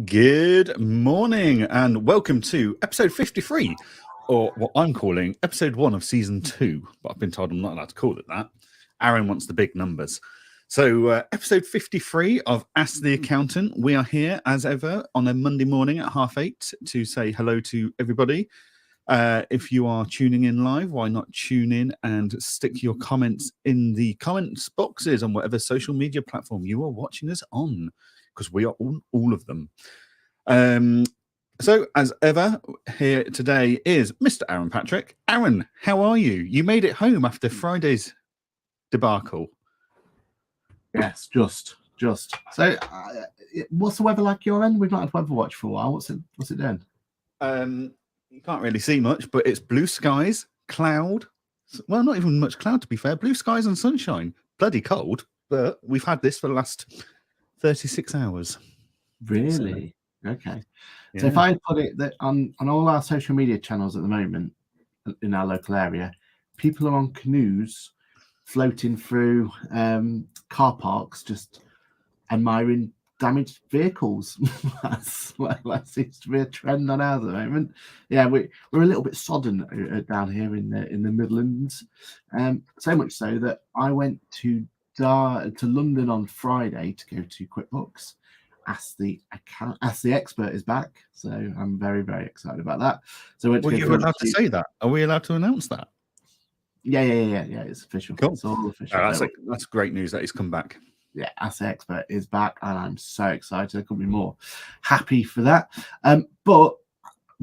Good morning and welcome to episode 53, or what I'm calling episode 1 of season 2, but I've been told I'm not allowed to call it that. Aaron wants the big numbers. So episode 53 of Ask the Accountant. We are here as ever on a Monday morning at 8:30 to say hello to everybody. If you are tuning in live, why not tune in and stick your comments in the comments boxes on whatever social media platform you are watching us on, because we are on all of them. So, as ever, here today is Mr. Aaron Patrick. Aaron, how are you? You made it home after Friday's debacle. Yes, just. So, what's the weather like your end? We've not had weather watch for a while. What's it doing? You can't really see much, but it's blue skies, cloud. Well, not even much cloud, to be fair. Blue skies and sunshine. Bloody cold, but we've had this for the last 36 hours. Really? So, okay. Yeah. So if I put it that on all our social media channels at the moment in our local area, people are on canoes floating through car parks, just admiring damaged vehicles. that seems to be a trend on ours at the moment. Yeah, we're a little bit sodden down here in the Midlands, so much so that I went to London on Friday to go to QuickBooks. Ask the Expert is back, so I'm very, very excited about that. So you're allowed to say that. Are we allowed to announce that? Yeah. It's official. Cool. It's all official. That's great news that he's come back. Yeah, Ask the Expert is back, and I'm so excited. I couldn't be more happy for that. But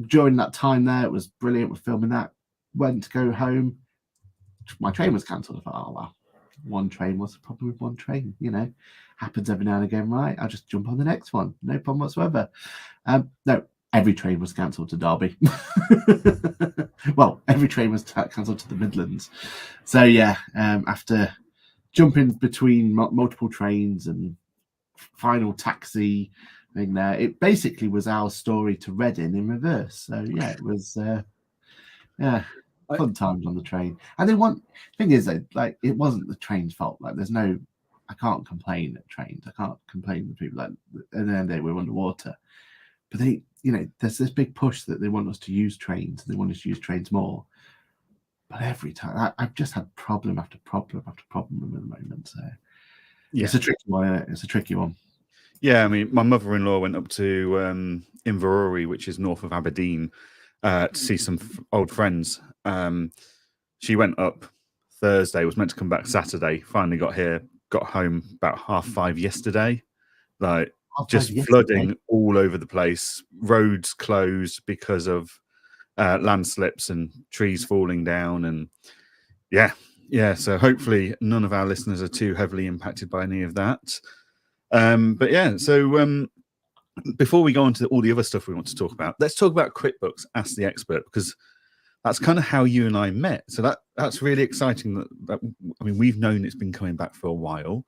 during that time there, it was brilliant. We're filming that. Went to go home. My train was cancelled. I thought, oh well, one train. What's the problem with one train? Happens every now and again, right? I'll just jump on the next one. No problem whatsoever. No, every train was cancelled to Derby. Well, every train was cancelled to the Midlands. So yeah, after jumping between multiple trains and final taxi thing there, it basically was our story to Reading in reverse. So yeah, it was fun times on the train. And thing is though, like, it wasn't the train's fault. Like, I can't complain at trains. I can't complain with people. Like, at the end of the day, we're underwater. But there's this big push that they want us to use trains. They want us to use trains more. But every time, I've just had problem after problem after problem with them at the moment. So yeah. It's a tricky one, isn't it? It's a tricky one. Yeah, I mean, my mother-in-law went up to Inverary, which is north of Aberdeen, to see some old friends. She went up Thursday, was meant to come back Saturday, finally got home about 5:30 yesterday. Like, just flooding all over the place, roads closed because of landslips and trees falling down, and yeah. So hopefully none of our listeners are too heavily impacted by any of that. But yeah, so before we go on to all the other stuff we want to talk about, let's talk about QuickBooks Ask the Expert, because that's kind of how you and I met. So that's really exciting. I mean, we've known it's been coming back for a while,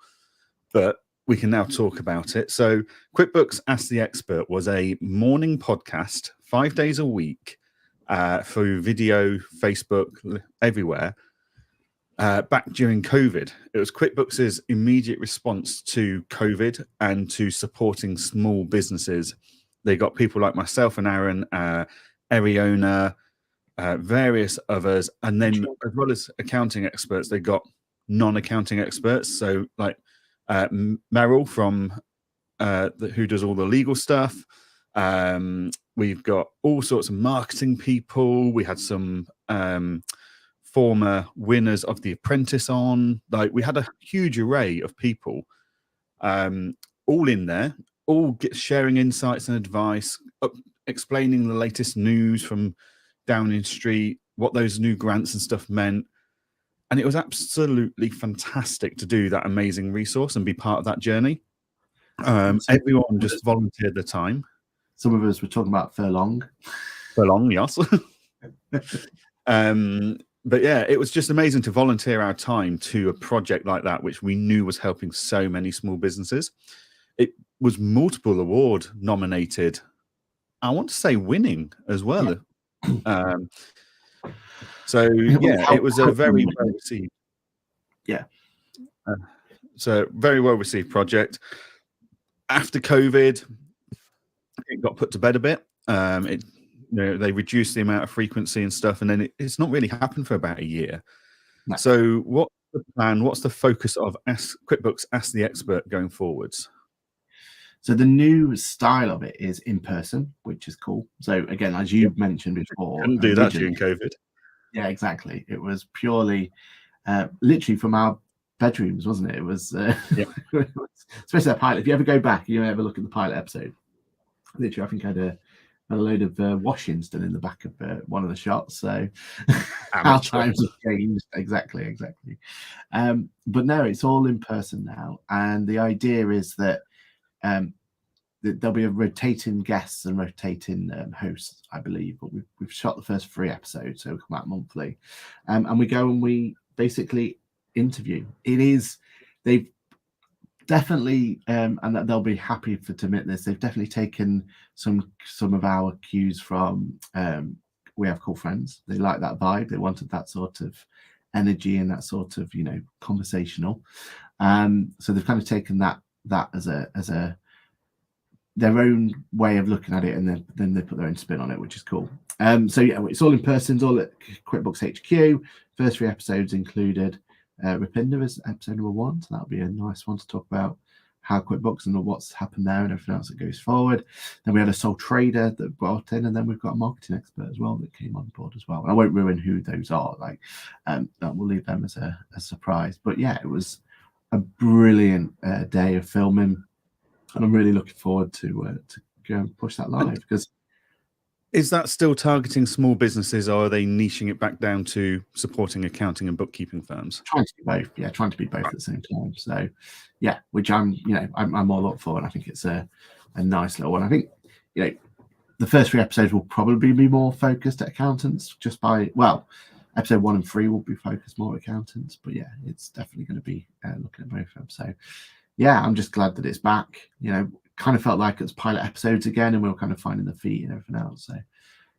but we can now talk about it. So QuickBooks Ask the Expert was a morning podcast, 5 days a week, through video, Facebook, everywhere, back during COVID. It was QuickBooks' immediate response to COVID and to supporting small businesses. They got people like myself and Aaron, Ariona, various others, and then as well as accounting experts, they got non-accounting experts. So like Meryl from who does all the legal stuff. We've got all sorts of marketing people. We had some former winners of The Apprentice on. Like, we had a huge array of people all in there, all sharing insights and advice, explaining the latest news from Downing Street, what those new grants and stuff meant. And it was absolutely fantastic to do that amazing resource and be part of that journey. Everyone just volunteered the time. Some of us were talking about furlong, yes. But yeah, it was just amazing to volunteer our time to a project like that, which we knew was helping so many small businesses. It was multiple award nominated. I want to say winning as well. Yeah. So yeah, it was a very well received. Yeah. So very well received project. After COVID, it got put to bed a bit. They reduced the amount of frequency and stuff, and then it's not really happened for about a year. No. So what's the plan? What's the focus of QuickBooks Ask the Expert going forwards? So the new style of it is in person, which is cool. So again, as you mentioned before, Couldn't do that during COVID. Yeah, exactly. It was purely, literally from our bedrooms, wasn't it? It was, especially that pilot. If you ever go back, you ever look at the pilot episode. Literally, I think I had a load of washings done in the back of one of the shots. So our times have changed. Exactly. But no, it's all in person now, and the idea is that there'll be a rotating guests and rotating hosts, I believe. But we've shot the first 3 episodes, so we come out monthly, and we go and we basically interview. They've definitely, and that they'll be happy to admit this, they've definitely taken some of our cues from We Have Cool Friends. They like that vibe. They wanted that sort of energy and that sort of conversational. So they've kind of taken that as a their own way of looking at it, and then they put their own spin on it, which is cool. So yeah, it's all in person. It's all at QuickBooks HQ. First 3 episodes included Rapinda as episode number 1, so that'll be a nice one to talk about how QuickBooks and what's happened there and everything else that goes forward. Then we had a sole trader that brought in, and then we've got a marketing expert as well that came on board as well. And I won't ruin who those are, we'll leave them as a surprise. But yeah, it was a brilliant day of filming, and I'm really looking forward to go and push that live. Because is that still targeting small businesses, or are they niching it back down to supporting accounting and bookkeeping firms? Trying to be both, trying to be both at the same time. So, yeah, which I'm all up for, and I think it's a nice little one. I think the first 3 episodes will probably be more focused at accountants, episode 1 and 3 will be focused more at accountants, but yeah, it's definitely going to be looking at both of them. So, yeah, I'm just glad that it's back. Kind of felt like it was pilot episodes again, and we were kind of finding the feet and everything else. So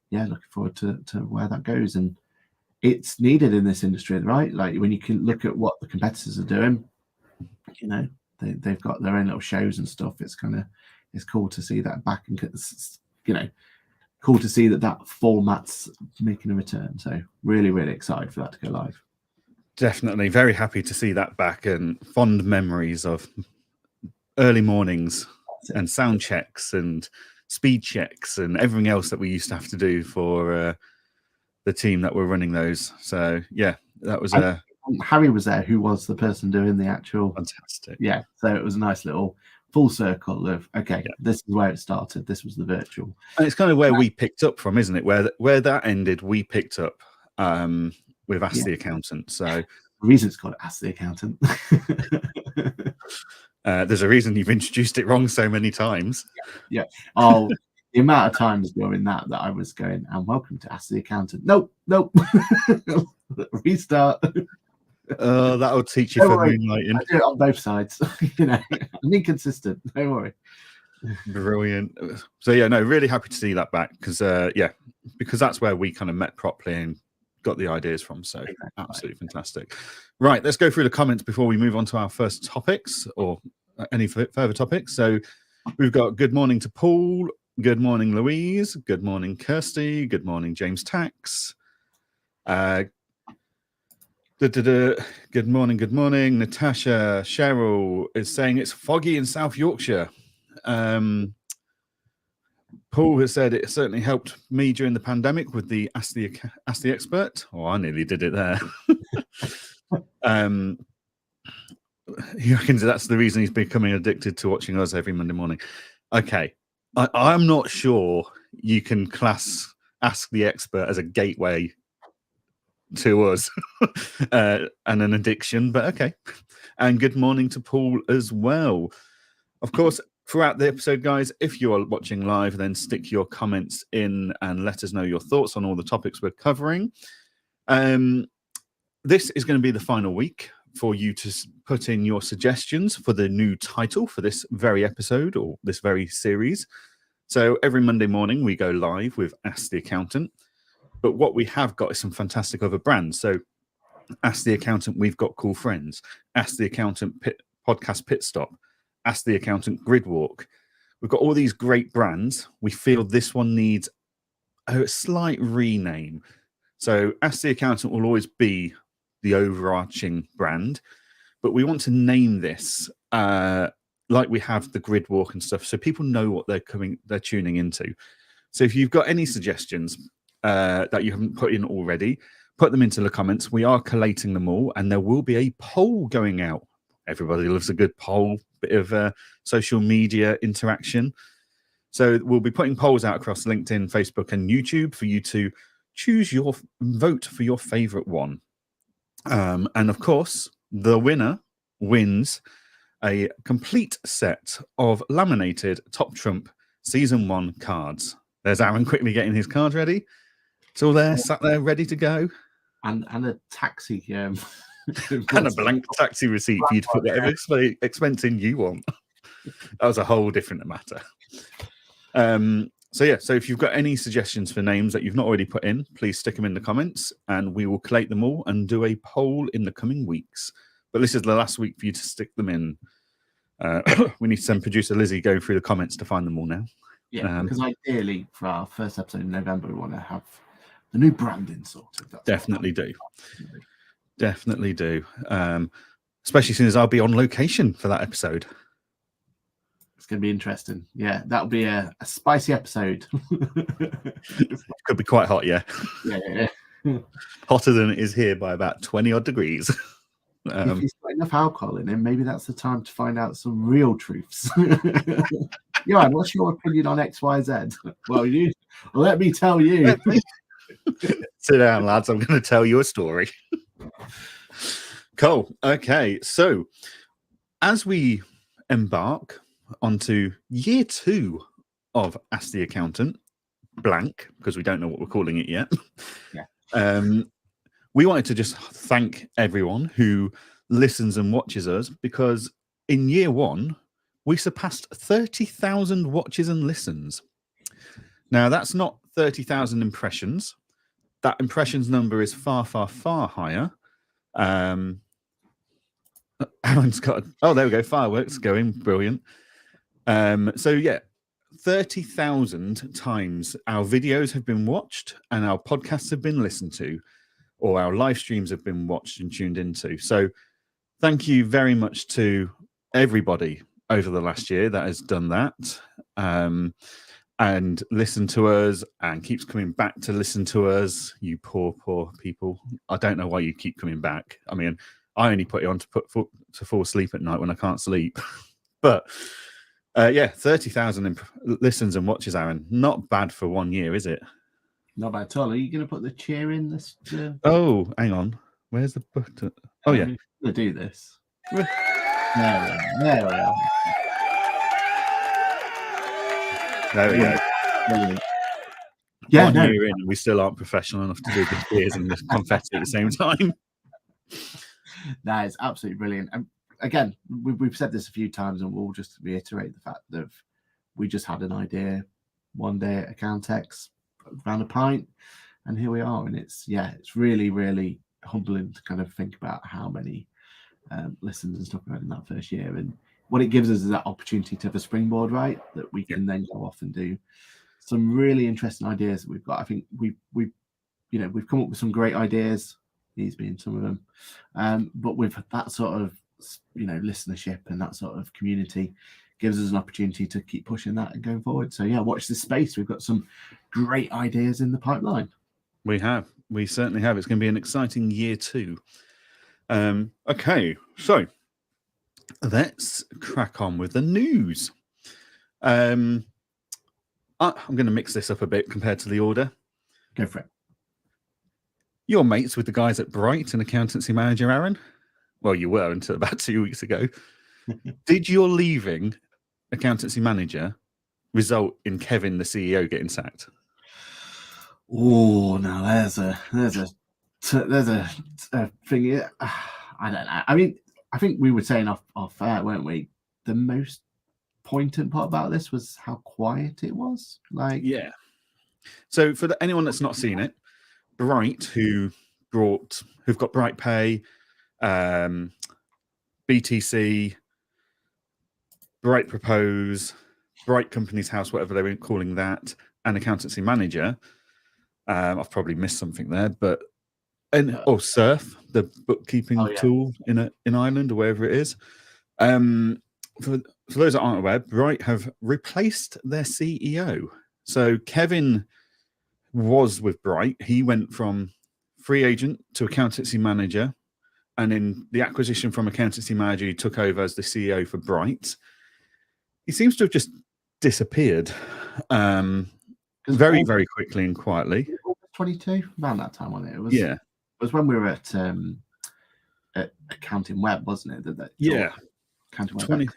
yeah, looking forward to where that goes. And it's needed in this industry, right? Like when you can look at what the competitors are doing, they've got their own little shows and stuff. It's cool to see that back, and cool to see that format's making a return. So really, really excited for that to go live. Definitely very happy to see that back, and fond memories of early mornings and sound checks and speed checks and everything else that we used to have to do for the team that were running those. So yeah, that was Harry was there, who was the person doing the actual. Fantastic. Yeah, so it was a nice little full circle of this is where it started. This was the virtual, and it's kind of where we picked up from, isn't it? Where that ended, we picked up with Ask the Accountant. So the reason it's called Ask the Accountant. There's a reason you've introduced it wrong so many times. Yeah. Oh, the amount of times during that I was going, and welcome to Ask the Accountant. Nope. Restart. That'll teach you for moonlighting. I do it on both sides. I'm inconsistent. Don't worry. Brilliant. So yeah, no, really happy to see that back, because that's where we kind of met properly and got the ideas from. So absolutely fantastic. Right, let's go through the comments before we move on to our first topics, or any further topics. So we've got good morning to Paul, good morning Louise, good morning Kirsty, good morning James Tax, good morning Natasha. Cheryl is saying it's foggy in South Yorkshire. Paul has said it certainly helped me during the pandemic with the Ask the Expert. Oh, I nearly did it there. He reckons that's the reason he's becoming addicted to watching us every Monday morning. Okay, I'm not sure you can class Ask the Expert as a gateway to us and an addiction, but okay. And good morning to Paul as well. Of course, throughout the episode, guys, if you are watching live, then stick your comments in and let us know your thoughts on all the topics we're covering. This is going to be the final week for you to put in your suggestions for the new title for this very episode or this very series. So every Monday morning, we go live with Ask the Accountant. But what we have got is some fantastic other brands. So Ask the Accountant, we've got Cool Friends. Ask the Accountant Podcast Pit Stop. Ask the Accountant Grid Walk. we've got all these great brands. We feel this one needs a slight rename. So Ask the Accountant will always be the overarching brand, but we want to name this like we have the grid walk and stuff, so people know what they're tuning into. So if you've got any suggestions that you haven't put in already, put them into the comments. We are collating them all, and there will be a poll going out. Everybody loves a good poll, bit of social media interaction. So we'll be putting polls out across LinkedIn, Facebook, and YouTube for you to choose your vote for your favorite one. And of course, the winner wins a complete set of laminated Top Trump Season 1 cards. There's Aaron quickly getting his cards ready. It's all there, sat there, ready to go. And a taxi. And a blank taxi receipt for you to put whatever expense in you want. That was a whole different matter. So if you've got any suggestions for names that you've not already put in, please stick them in the comments, and we will collate them all and do a poll in the coming weeks. But this is the last week for you to stick them in. We need to send producer Lizzie going through the comments to find them all now. Yeah, because ideally for our first episode in November, we want to have the new branding sorted. Definitely do. Especially since I'll be on location for that episode. It's going to be interesting. Yeah, that'll be a spicy episode. Could be quite hot, yeah. Yeah. Hotter than it is here by about 20 odd degrees. If he's got enough alcohol in him, maybe that's the time to find out some real truths. Johann, what's your opinion on XYZ? Well, let me tell you. Sit down, lads. I'm going to tell you a story. Cool. Okay. So as we embark onto year 2 of Ask the Accountant, blank, because we don't know what we're calling it yet. Yeah. We wanted to just thank everyone who listens and watches us, because in year 1, we surpassed 30,000 watches and listens. Now, that's not 30,000 impressions. That impressions number is far, far, far higher. Aaron's got... Oh, there we go. Fireworks going. Brilliant. 30,000 times our videos have been watched and our podcasts have been listened to, or our live streams have been watched and tuned into. So thank you very much to everybody over the last year that has done that and listened to us and keeps coming back to listen to us. You poor, poor people. I don't know why you keep coming back. I mean, I only put it on to fall asleep at night when I can't sleep. But 30,000 listens and watches, Aaron. Not bad for 1 year, is it? Not bad at all. Are you going to put the cheer in this? Oh, hang on. Where's the button? Oh, yeah. I'm going to do this. There we are. There we go. Brilliant. Yeah, 1 year in, and we still aren't professional enough to do the cheers and the confetti at the same time. That is absolutely brilliant. And again, we've said this a few times, and we'll just reiterate the fact that we just had an idea one day at Accountex, around a pint, and here we are. And it's really, really humbling to kind of think about how many listens and stuff we had in that first year. And what it gives us is that opportunity to have a springboard, right? That we can then go off and do some really interesting ideas that we've got. I think we've come up with some great ideas, these being some of them. But with that sort of, listenership and that sort of community gives us an opportunity to keep pushing that and going forward. So watch this space. We've got some great ideas in the pipeline. We certainly have. It's going to be an exciting year 2. Okay, so let's crack on with the news. I'm going to mix this up a bit compared to the order. Go for it. You're mates with the guys at Bright and accountancy manager, Aaron? Well, you were until about 2 weeks ago. Did your leaving accountancy manager result in Kevin, the CEO, getting sacked? Oh, now there's a thing here. I don't know. I mean, I think we were saying off air, weren't we? The most poignant part about this was how quiet it was. So for anyone that's not seen it, Bright, who've got Bright Pay, BTC, Bright Propose, Bright Company's House, whatever they were calling that, and accountancy manager. I've probably missed something there, but Surf, the bookkeeping tool in Ireland or wherever it is. For those that aren't aware, Bright have replaced their CEO. So Kevin was with Bright. He went from free agent to accountancy manager, and in the acquisition from accountancy manager, he took over as the CEO for Bright. He seems to have just disappeared very, very quickly and quietly. 22 around that time, wasn't it? It was, yeah. It was when we were at Accounting Web, wasn't it? Yeah. Accounting Web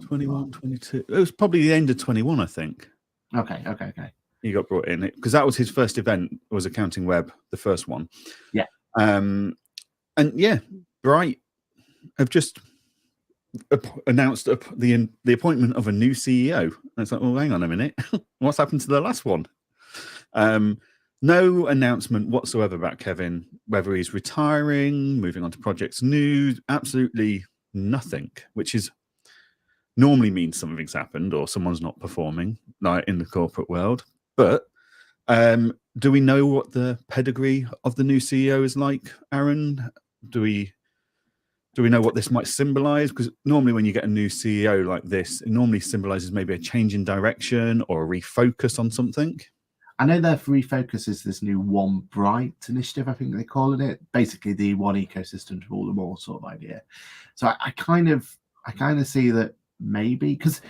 21, 22. It was probably the end of 21, I think. Okay. He got brought in because that was his first event. Was Accounting Web, the first one. Yeah. And yeah, Bright have just announced the appointment of a new CEO. And it's like, well, hang on a minute, what's happened to the last one? No announcement whatsoever about Kevin, whether he's retiring, moving on to projects new, absolutely nothing, which is normally means something's happened or someone's not performing, like in the corporate world. But do we know what the pedigree of the new CEO is like, Aaron? Do we know what this might symbolize? Because normally when you get a new CEO like this, it normally symbolizes maybe a change in direction or a refocus on something. I know their refocus is this new One Bright initiative, I think they're calling it. Basically the one ecosystem to rule them all sort of idea. So I kind of see that maybe, because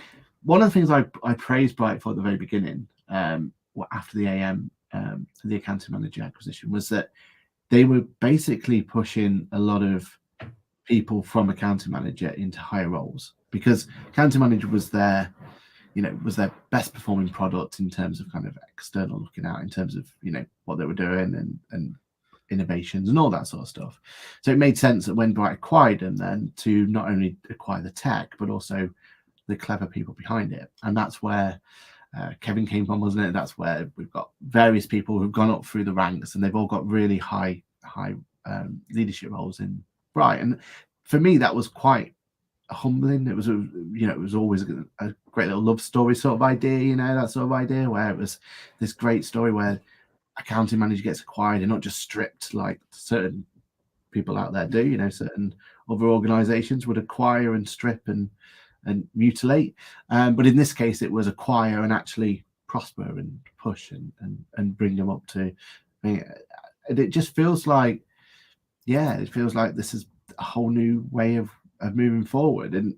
one of the things I praised Bright for at the very beginning, after the AM, the accounting manager acquisition, was that they were basically pushing a lot of people from accounting manager into higher roles, because accounting manager was their best performing product in terms of kind of external looking out, in terms of, what they were doing and innovations and all that sort of stuff. So it made sense that when Bright acquired them, then to not only acquire the tech, but also the clever people behind it. And that's where Kevin came from, wasn't it? That's where we've got various people who've gone up through the ranks, and they've all got really high leadership roles in Bright. And for me, that was quite humbling. It was it was always a great little love story sort of idea, that sort of idea, where it was this great story where accounting manager gets acquired and not just stripped like certain people out there do. Certain other organizations would acquire and strip and mutilate, but in this case it was acquire and actually prosper and push and bring them up to, and it just feels like, this is a whole new way of moving forward. And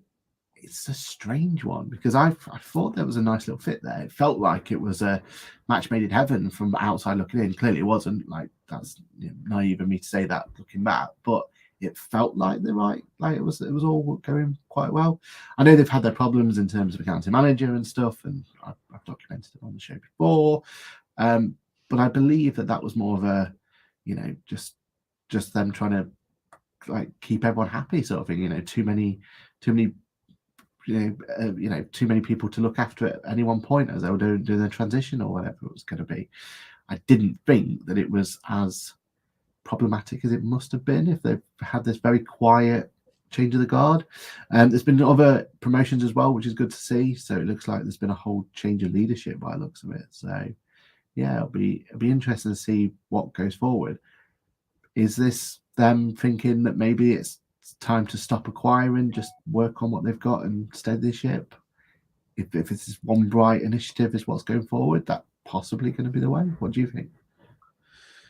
it's a strange one, because I thought there was a nice little fit there. It felt like it was a match made in heaven from the outside looking in. Clearly it wasn't. Like, that's naive of me to say that looking back, but it felt like it was all going quite well. I know they've had their problems in terms of accounting manager and stuff, and I've documented it on the show before, but I believe that was more of a just them trying to keep everyone happy sort of thing. Too many too many people to look after at any one point as they were doing the transition or whatever it was going to be. I didn't think that it was as problematic as it must have been if they've had this very quiet change of the guard. There's been other promotions as well, which is good to see. So it looks like there's been a whole change of leadership by the looks of it. So yeah, it'll be interesting to see what goes forward. Is this them thinking that maybe it's time to stop acquiring, just work on what they've got and steady the ship? If it's this One Bright initiative is what's going forward, that possibly going to be the way. What do you think?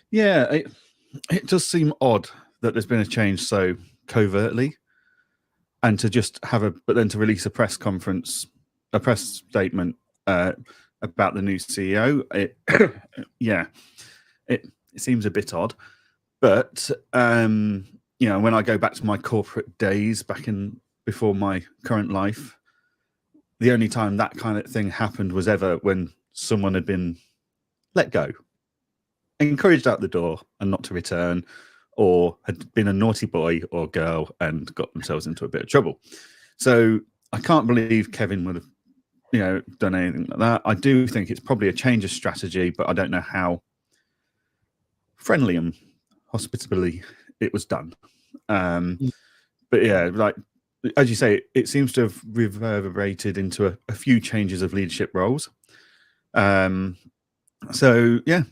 Yeah, it does seem odd that there's been a change so covertly, and to just but then to release a press statement about the new CEO. It seems a bit odd. But when I go back to my corporate days before my current life, the only time that kind of thing happened was ever when someone had been let go, encouraged out the door and not to return, or had been a naughty boy or girl and got themselves into a bit of trouble. So I can't believe Kevin would have, done anything like that. I do think it's probably a change of strategy, but I don't know how friendly and hospitably it was done. But yeah, as you say, it seems to have reverberated into a few changes of leadership roles. So yeah,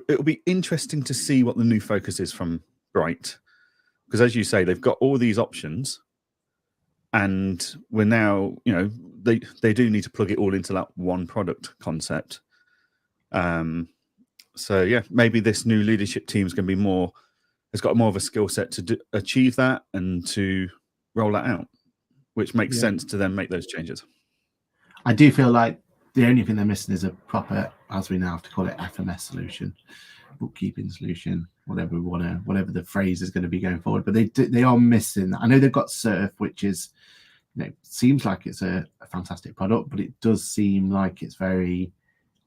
it'll be interesting to see what the new focus is from Bright, because as you say, they've got all these options, and we're now, they do need to plug it all into that one product concept. So yeah, maybe this new leadership team is going to be has got more of a skill set to achieve that and to roll that out, which makes sense to then make those changes. I do feel like the only thing they're missing is a proper, as we now have to call it, FMS solution, bookkeeping solution, whatever the phrase is going to be going forward. But they are missing. I know they've got Surf, which is, seems like it's a fantastic product, but it does seem like it's very,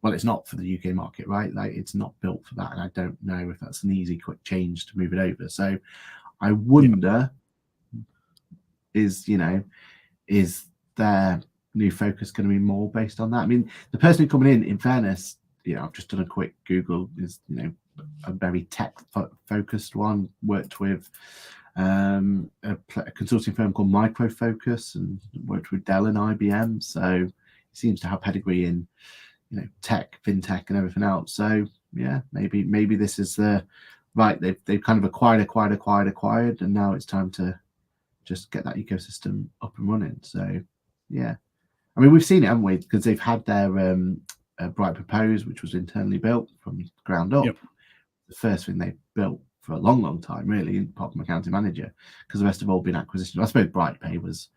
well, it's not for the UK market, right? Like, it's not built for that, and I don't know if that's an easy, quick change to move it over. So I wonder, is their new focus going to be more based on that? I mean, the person coming in fairness, I've just done a quick Google, is a very tech focused one, worked with a consulting firm called Micro Focus and worked with Dell and IBM, so he seems to have pedigree in tech, fintech and everything else. So yeah, maybe this is the right, they've kind of acquired, and now it's time to just get that ecosystem up and running. So yeah, I mean, we've seen it, haven't we? Because they've had their Bright Propose, which was internally built from the ground up. The first thing they built for a long time, really, apart from Accounting Manager, because the rest have all been acquisitions. I suppose BrightPay was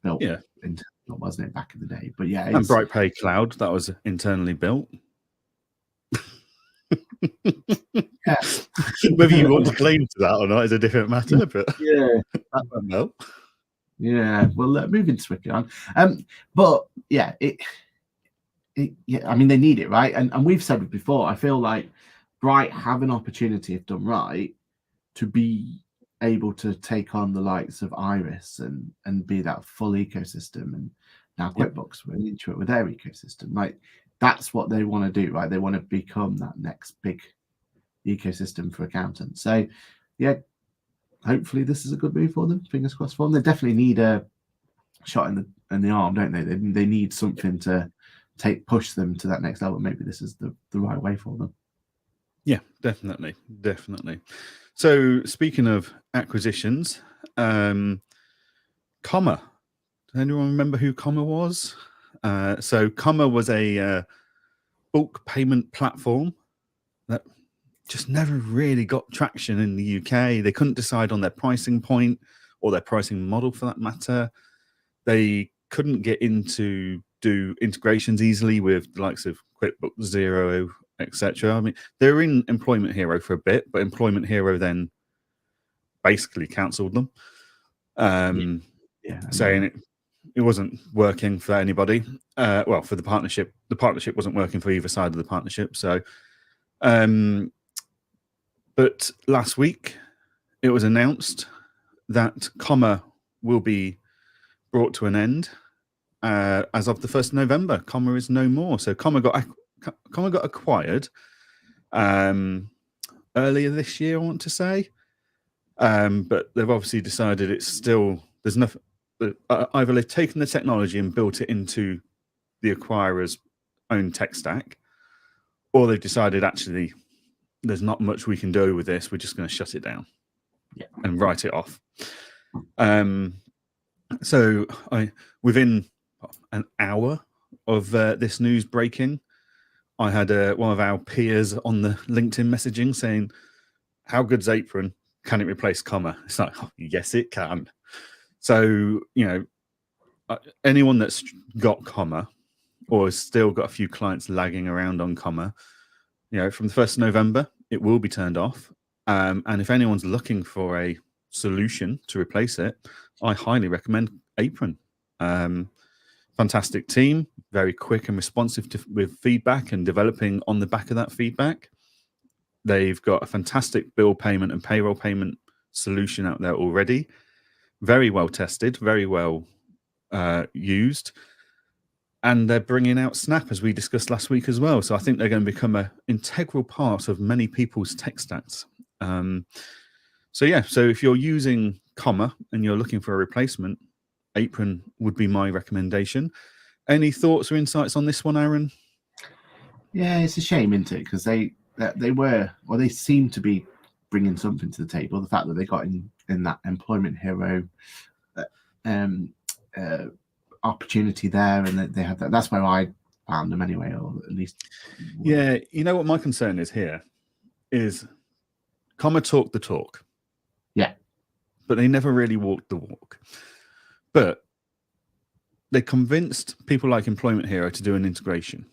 built internally, wasn't it, back in the day? But yeah, and BrightPay Cloud, that was internally built. Yeah. Whether you want to claim to that or not is a different matter, but yeah, that won't know. Yeah, well, moving swiftly on. But yeah, I mean, they need it, right? And we've said it before. I feel like Bright have an opportunity, if done right, to be able to take on the likes of Iris and be that full ecosystem. And now QuickBooks went into it with their ecosystem. Like, that's what they want to do, right? They want to become that next big ecosystem for accountants. So yeah, hopefully this is a good move for them. Fingers crossed for them. They definitely need a shot in the arm, don't they? They need something to push them to that next level. Maybe this is the right way for them. Yeah, definitely. So speaking of acquisitions, Comma. Does anyone remember who Comma was? So Comma was a bulk payment platform that just never really got traction in the UK. They couldn't decide on their pricing point or their pricing model for that matter. They couldn't get into do integrations easily with the likes of QuickBooks, Xero, etc. I mean, they were in Employment Hero for a bit, but Employment Hero then basically cancelled them, saying it wasn't working for anybody. Well, for the partnership wasn't working for either side of the partnership. So, but last week it was announced that Comma will be brought to an end as of the 1st of November. Comma is no more. So Comma got acquired earlier this year, I want to say. But they've obviously decided there's nothing. Either they've taken the technology and built it into the acquirer's own tech stack, or they've decided actually there's not much we can do with this. We're just going to shut it down and write it off. So within an hour of this news breaking, I had one of our peers on the LinkedIn messaging saying, "How good's Apron? Can it replace Comma?" It's like, oh, yes, it can. So, anyone that's got Comma or has still got a few clients lagging around on Comma, from the 1st of November, it will be turned off. And if anyone's looking for a solution to replace it, I highly recommend Apron. Fantastic team, very quick and responsive with feedback and developing on the back of that feedback. They've got a fantastic bill payment and payroll payment solution out there already. Very well tested, very well used. And they're bringing out Snap, as we discussed last week as well. So I think they're going to become an integral part of many people's tech stacks. So if you're using comma and you're looking for a replacement, Apron would be my recommendation. Any thoughts or insights on this one, Aaron? Yeah, it's a shame, isn't it? Because they seem to be bringing something to the table. The fact that they got in that Employment Hero opportunity there, and that they had that's where I found them anyway, or at least. Yeah, you know what my concern is here is comma talk the talk. Yeah. But they never really walked the walk. But they convinced people like Employment Hero to do an integration.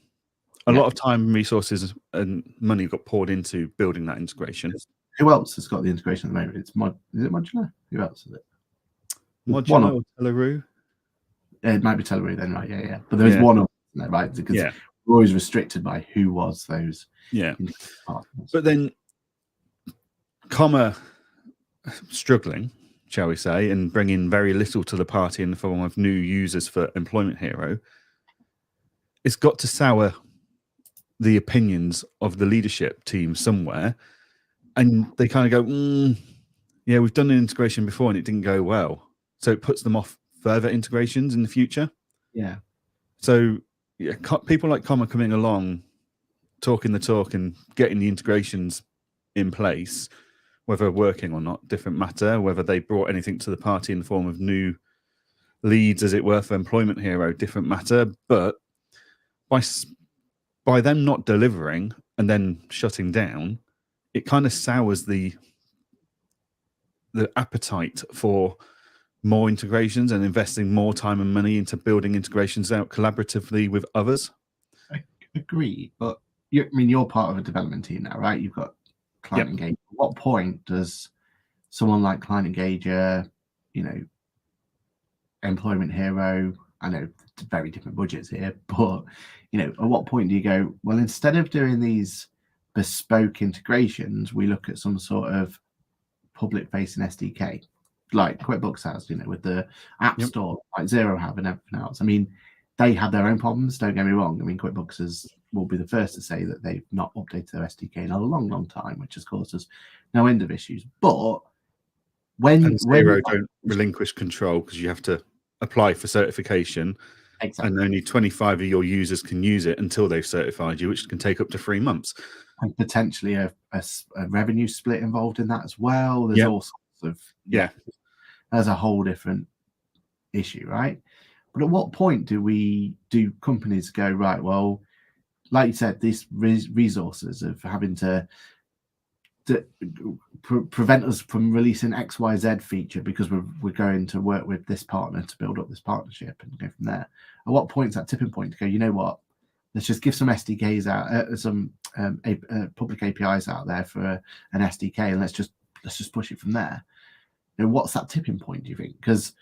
A lot of time, resources, and money got poured into building that integration. Who else has got the integration at the moment? Is it Modular? Who else is it? Modular or Telaroo? It might be Telaroo then, right? Yeah. But there is one of them, there, right? Because we're always restricted by who was those. Yeah. Partners. But then, comma struggling, shall we say, and bringing very little to the party in the form of new users for Employment Hero, it's got to sour the opinions of the leadership team somewhere, and they kind of go, yeah, we've done an integration before and it didn't go well, so it puts them off further integrations in the future. Yeah. So people like comma coming along, talking the talk and getting the integrations in place, whether working or not, different matter. Whether they brought anything to the party in the form of new leads, as it were, for Employment Hero, different matter. But by them not delivering and then shutting down, it kind of sours the appetite for more integrations and investing more time and money into building integrations out collaboratively with others. I agree, but you're part of a development team now, right? You've got client engagement. At what point does someone like Client Engager, Employment Hero, I know very different budgets here, but at what point do you go, well, instead of doing these bespoke integrations, we look at some sort of public facing SDK like QuickBooks has, with the App Store, like Xero have, and everything else. I mean, they have their own problems, don't get me wrong. I mean, QuickBooks will be the first to say that they've not updated their SDK in a long, long time, which has caused us no end of issues. But when Xero don't relinquish control because you have to apply for certification, and only 25 of your users can use it until they've certified you, which can take up to 3 months. And potentially a revenue split involved in that as well. There's all sorts of there's a whole different issue, right? But at what point do companies go, right, well, like you said, these resources of having to prevent us from releasing XYZ feature because we're going to work with this partner to build up this partnership and go from there. At what point is that tipping point to go, you know what, let's just give some SDKs out, some public APIs out there for an SDK, and let's just push it from there. What's that tipping point, do you think? Because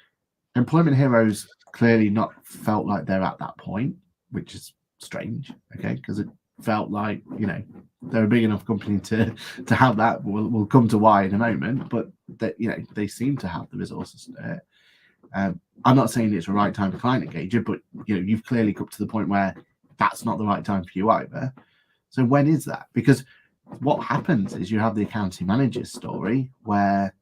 Employment Heroes clearly not felt like they're at that point, which is strange, okay? Because it felt like they're a big enough company to have that. We'll come to why in a moment, but that they seem to have the resources to do it. I'm not saying it's the right time for Client Engager, but you've clearly come to the point where that's not the right time for you either. So when is that? Because what happens is you have the accounting manager's story where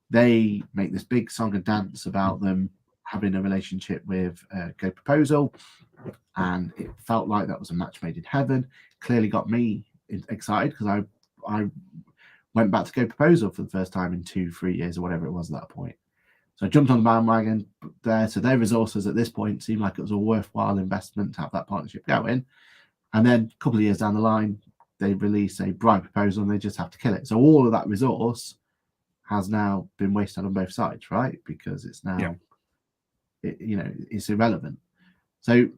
they make this big song and dance about them having a relationship with Go Proposal, and it felt like that was a match made in heaven. Clearly got me excited because I went back to Go Proposal for the first time in 2-3 years or whatever it was at that point. So I jumped on the bandwagon there. So their resources at this point seemed like it was a worthwhile investment to have that partnership going. And then a couple of years down the line, they release a Bright Proposal and they just have to kill it. So all of that resource has now been wasted on both sides, right? Because it's now, it's irrelevant. So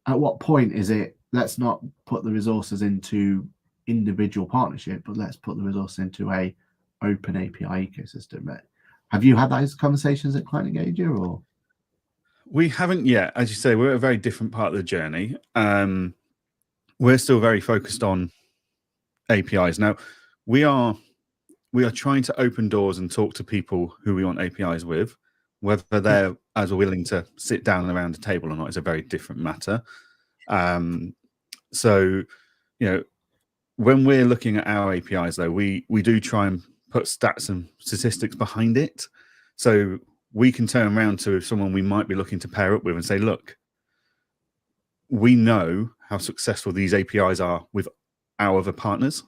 at what point is it, let's not put the resources into individual partnership, but let's put the resources into a open API ecosystem? Have you had those conversations at Client Engager, or? We haven't yet. As you say, we're at a very different part of the journey. We're still very focused on APIs. Now, we are trying to open doors and talk to people who we want APIs with. Whether they're as willing to sit down around a table or not is a very different matter. So, when we're looking at our APIs, though, we do try and put stats and statistics behind it So we can turn around to someone we might be looking to pair up with and say, look, we know how successful these APIs are with our other partners.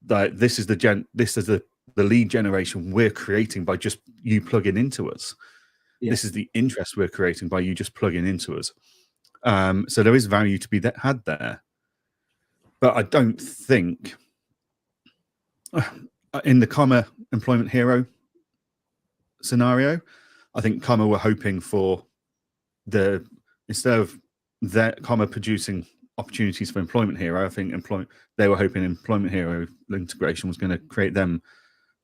That this is the lead generation we're creating by just you plugging into us. Yeah. This is the interest we're creating by you just plugging into us. So there is value to be had there. But I don't think in the Comma Employment Hero scenario, I think Comma were hoping for instead of that Comma producing opportunities for Employment Hero, I think they were hoping Employment Hero integration was going to create them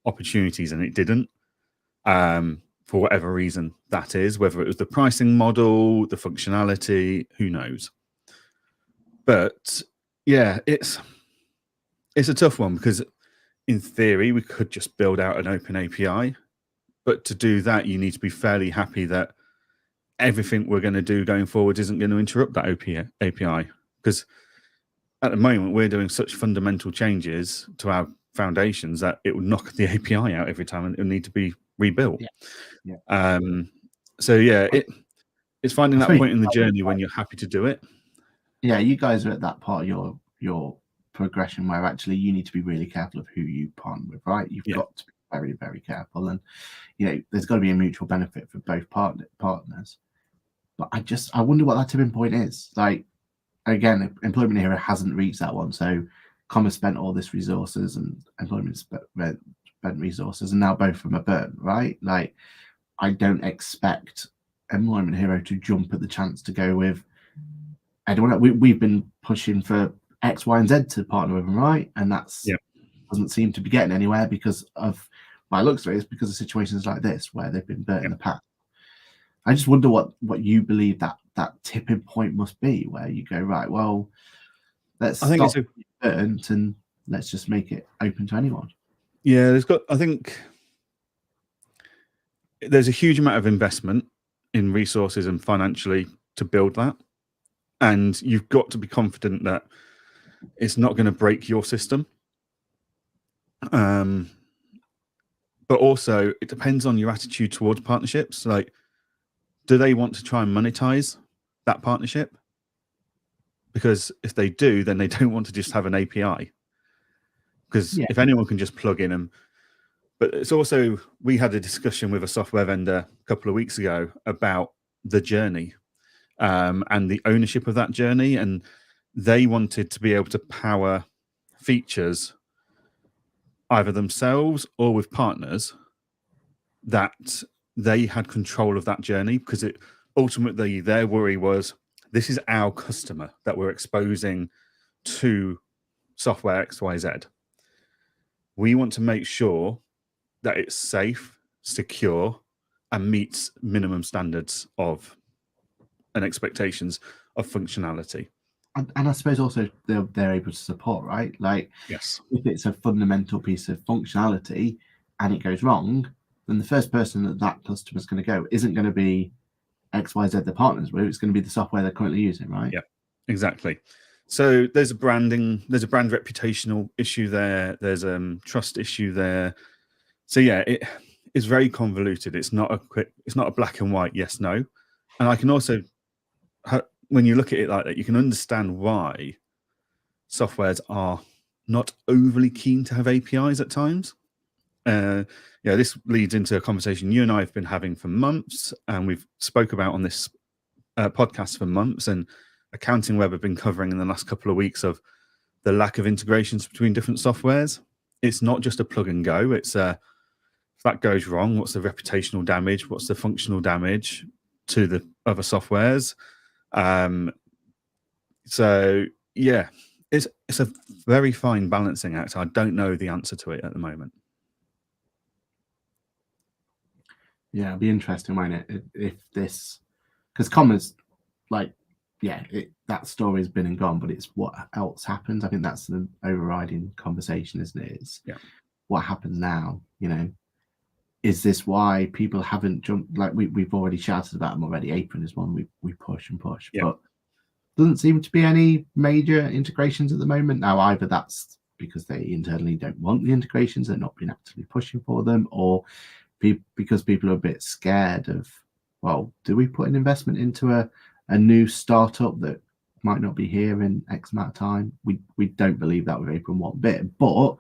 opportunities, and it didn't. For whatever reason that is, whether it was the pricing model, the functionality, who knows. But yeah, it's a tough one, because in theory we could just build out an open API, but to do that you need to be fairly happy that everything we're going to do going forward isn't going to interrupt that API, because at the moment we're doing such fundamental changes to our foundations that it will knock the API out every time and it'll need to be rebuilt. So yeah, it's finding that point in the journey when you're happy to do it. Yeah, you guys are at that part of your progression where actually you need to be really careful of who you partner with, right? You've got to be very, very careful, and there's got to be a mutual benefit for both partners. But I wonder what that tipping point is. Like, again, Employment Hero hasn't reached that one, so Comma spent all this resources and Employment spent resources, and now both of them are burnt, right? Like, I don't expect Employment Hero to jump at the chance to go with, I don't know, we've been pushing for X, Y, and Z to partner with them, right? And that's doesn't seem to be getting anywhere because of my looks at it. It's because of situations like this where they've been burnt in the past. I just wonder what you believe that tipping point must be, where you go, right, well, let's stop burnt and let's just make it open to anyone. Yeah, I think there's a huge amount of investment in resources and financially to build that. And you've got to be confident that it's not going to break your system. But also, it depends on your attitude towards partnerships. Like, do they want to try and monetize that partnership? Because if they do, then they don't want to just have an API. Because if anyone can just plug in them. But it's also, we had a discussion with a software vendor a couple of weeks ago about the journey and the ownership of that journey. And they wanted to be able to power features either themselves or with partners that they had control of that journey, because ultimately their worry was, this is our customer that we're exposing to software XYZ. We want to make sure that it's safe, secure, and meets minimum standards of and expectations of functionality. And I suppose also they're able to support, right? Like, yes, if it's a fundamental piece of functionality and it goes wrong, then the first person that customer is going to go isn't going to be XYZ the partners with. It's going to be the software they're currently using, right? Yeah, exactly. So there's a brand reputational issue there. There's a trust issue there. So yeah, it is very convoluted. It's not a black and white yes, no. And I can also, when you look at it like that, you can understand why softwares are not overly keen to have APIs at times. This leads into a conversation you and I have been having for months, and we've spoke about on this podcast for months, and Accounting Web have been covering in the last couple of weeks of the lack of integrations between different softwares. It's not just a plug and go. It's if that goes wrong, what's the reputational damage? What's the functional damage to the other softwares? So yeah, it's a very fine balancing act. I don't know the answer to it at the moment. Yeah, it'll be interesting, won't it? If this, because Comma's like, that story's been and gone, but it's what else happens. I think that's the overriding conversation, isn't it? It's what happens now. Is this why people haven't jumped? Like we've already shouted about them already. Apron is one we push and push, but doesn't seem to be any major integrations at the moment. Now, either that's because they internally don't want the integrations, they're not been actively pushing for them, or because people are a bit scared of, well, do we put an investment into a new startup that might not be here in X amount of time? We don't believe that with April one bit, but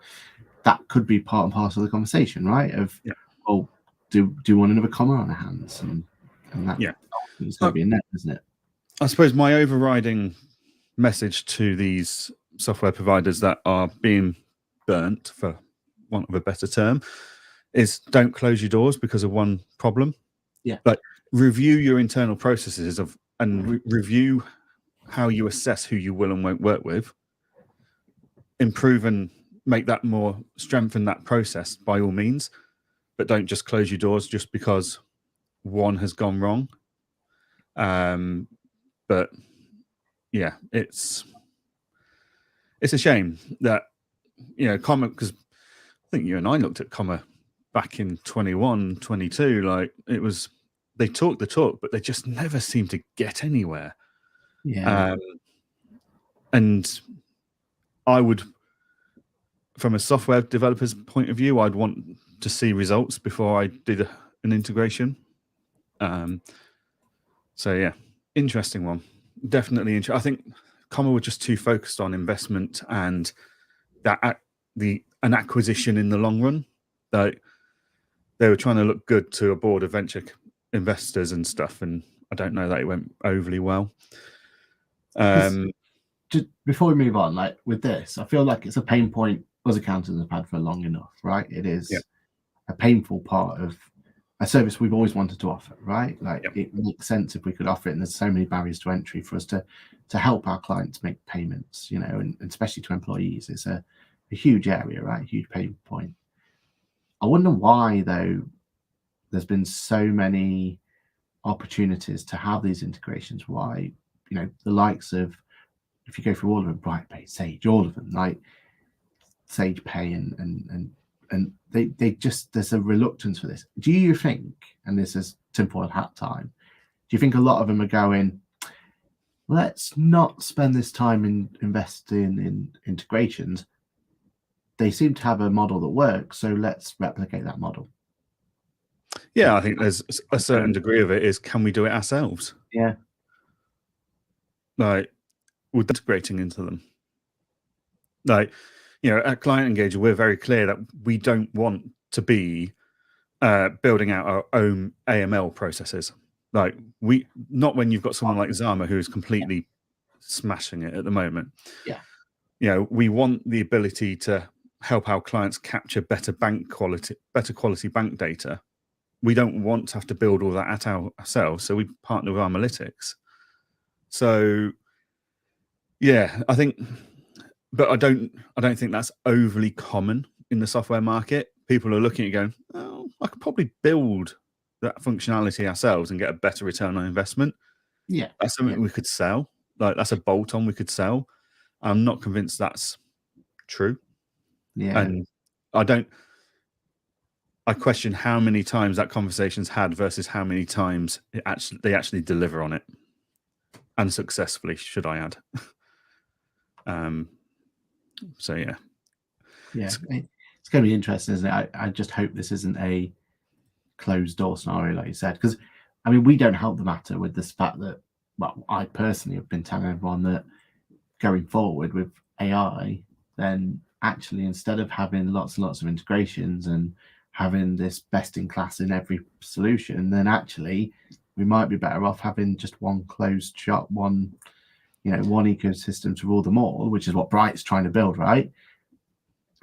that could be part and parcel of the conversation, right? Of, well, do we want another comma on our hands? And that it's got to be a net, isn't it? I suppose my overriding message to these software providers that are being burnt, for want of a better term, is don't close your doors because of one problem. Yeah. But review your internal processes and review how you assess who you will and won't work with. Improve and make that more, strengthen that process by all means, but don't just close your doors just because one has gone wrong. But yeah, it's a shame that, Comma, because I think you and I looked at Comma back in 21, 22, like they talk the talk, but they just never seem to get anywhere. Yeah. And I would, from a software developer's point of view, I'd want to see results before I did an integration. So yeah, interesting one. Definitely interesting. I think Comma were just too focused on investment and an acquisition in the long run. That they were trying to look good to a board of venture investors and stuff, and I don't know that it went overly well. Just before we move on, like with this, I feel like it's a pain point us accountants have had for long enough, right? It is a painful part of a service we've always wanted to offer, right? Like it makes sense if we could offer it, and there's so many barriers to entry for us to help our clients make payments, and especially to employees. It's a huge area, right? A huge pain point. I wonder why, though, there's been so many opportunities to have these integrations. Why, the likes of, if you go through all of them, Brightpay, Sage, all of them, like Sage Pay and they just, there's a reluctance for this. Do you think, and this is tinfoil hat time, do you think a lot of them are going, let's not spend this time in investing in integrations? They seem to have a model that works, so let's replicate that model. Yeah, I think there's a certain degree of it is, can we do it ourselves? Yeah. Like, we're integrating into them. Like, at Client Engager, we're very clear that we don't want to be building out our own AML processes. Like, not when you've got someone like Zama who is completely smashing it at the moment. Yeah. We want the ability to help our clients capture better quality bank data. We don't want to have to build all that ourselves, so we partner with Analytics. So yeah, I think, but I don't think that's overly common in the software market. People are looking at going, oh, I could probably build that functionality ourselves and get a better return on investment. Yeah, that's something we could sell. Like, that's a bolt-on we could sell. I'm not convinced that's true. Yeah. And I question how many times that conversation's had versus how many times they actually deliver on it, and successfully, should I add. So yeah. It's going to be interesting, isn't it? I just hope this isn't a closed door scenario, like you said, because I mean, we don't help the matter with this fact that, well, I personally have been telling everyone that going forward with AI, then actually, instead of having lots and lots of integrations and having this best in class in every solution, then actually we might be better off having just one closed shop, one ecosystem to rule them all, which is what Bright's trying to build, right?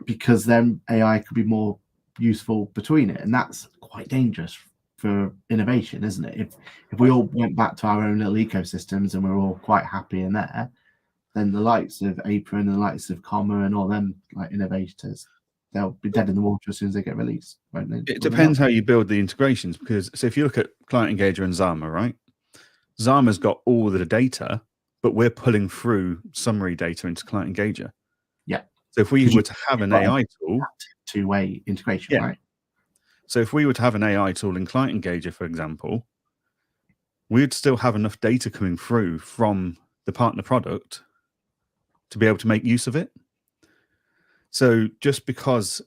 Because then AI could be more useful between it, and that's quite dangerous for innovation, isn't it? If we all went back to our own little ecosystems and we're all quite happy in there, then the likes of Apron and the likes of Comma and all them like innovators, they'll be dead in the water as soon as they get released, won't they? It depends how you build the integrations, because so if you look at Client Engager and Zama, right? Zama's got all the data, but we're pulling through summary data into Client Engager. Yeah. So if we were to have an AI tool, two-way integration, right? So if we were to have an AI tool in Client Engager, for example, we would still have enough data coming through from the partner product to be able to make use of it. So just because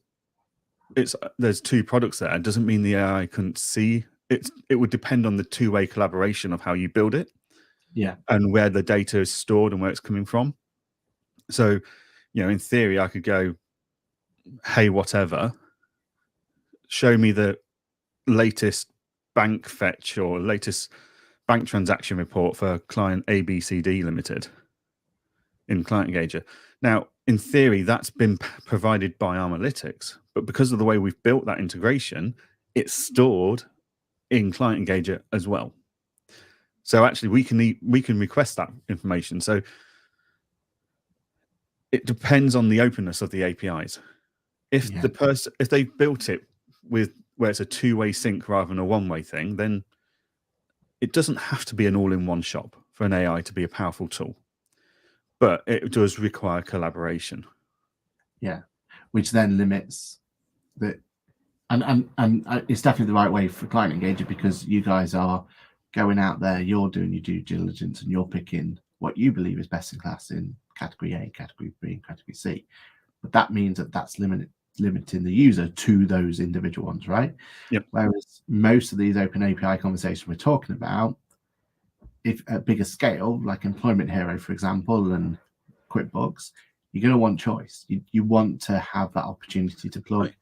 there's two products there. It doesn't mean the AI couldn't see. It would depend on the two-way collaboration of how you build it. Yeah. And where the data is stored and where it's coming from. So, in theory, I could go, hey, whatever, show me the latest bank fetch or latest bank transaction report for client ABCD Limited in Client Engager. Now, in theory, that's been provided by Analytics, but because of the way we've built that integration, it's stored in Client Engager as well. So actually, we can request that information. So it depends on the openness of the APIs. If if they've built it with where it's a two-way sync rather than a one-way thing, then it doesn't have to be an all-in-one shop for an AI to be a powerful tool. But it does require collaboration. Yeah, which then limits the and it's definitely the right way for Client Engager, because you guys are going out there, you're doing your due diligence, and you're picking what you believe is best in class in category A, category B, and category C. But that means that's limiting the user to those individual ones, right? Yep. Whereas most of these open API conversations we're talking about, if at bigger scale, like Employment Hero, for example, and QuickBooks, you're going to want choice. You want to have that opportunity to plug